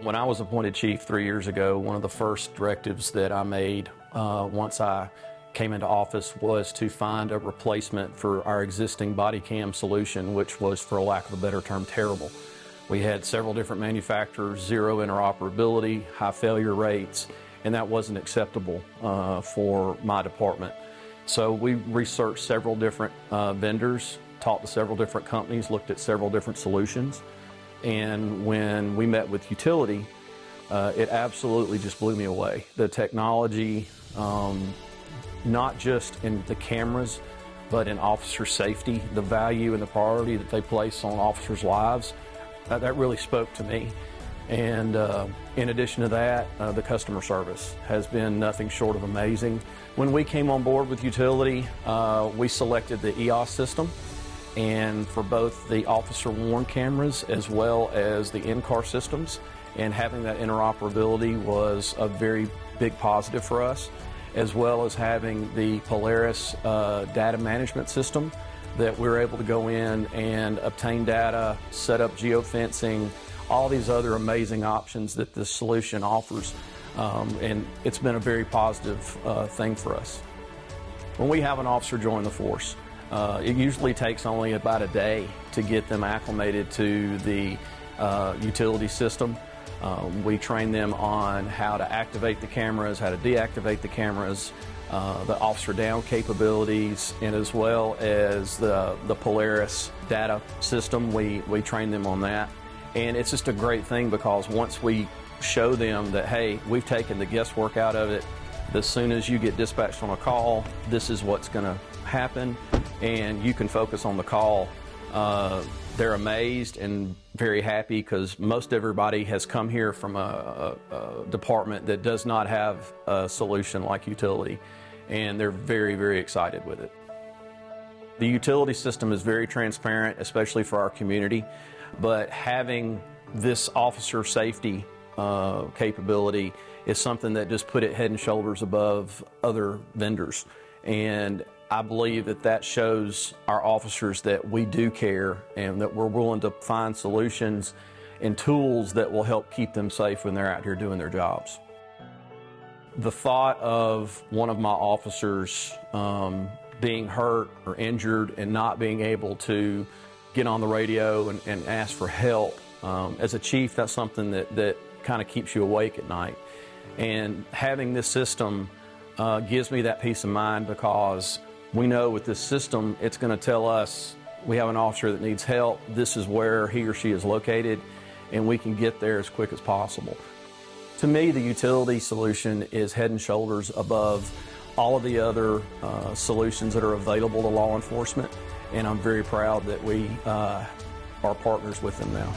When I was appointed chief 3 years ago, one of the first directives that I made once I came into office was to find a replacement for our existing body cam solution, which was, for lack of a better term, terrible. We had several different manufacturers, zero interoperability, high failure rates, and that wasn't acceptable for my department. So we researched several different vendors, talked to several different companies, looked at several different solutions. And when we met with utility, it absolutely just blew me away. The technology, not just in the cameras, but in officer safety, the value and the priority that they place on officers' lives, that really spoke to me. And in addition to that, the customer service has been nothing short of amazing. When we came on board with utility, we selected the EOS system. And for both the officer-worn cameras as well as the in-car systems, and having that interoperability was a very big positive for us, as well as having the Polaris data management system that we're able to go in and obtain data, set up geofencing, all these other amazing options that this solution offers, and it's been a very positive thing for us. When we have an officer join the force, it usually takes only about a day to get them acclimated to the utility system. We train them on how to activate the cameras, how to deactivate the cameras, the officer down capabilities, and as well as the Polaris data system. We train them on that. And it's just a great thing because once we show them that, hey, we've taken the guesswork out of it, as soon as you get dispatched on a call, this is what's going to happen, and you can focus on the call. They're amazed and very happy because most everybody has come here from a department that does not have a solution like utility, and they're very, very excited with it. The utility system is very transparent, especially for our community, but having this officer safety capability is something that just put it head and shoulders above other vendors. And I believe that that shows our officers that we do care and that we're willing to find solutions and tools that will help keep them safe when they're out here doing their jobs. The thought of one of my officers being hurt or injured and not being able to get on the radio and ask for help, as a chief, that's something that kind of keeps you awake at night. And having this system gives me that peace of mind because we know with this system, it's going to tell us we have an officer that needs help, this is where he or she is located, and we can get there as quick as possible. To me, the utility solution is head and shoulders above all of the other solutions that are available to law enforcement, and I'm very proud that we are partners with them now.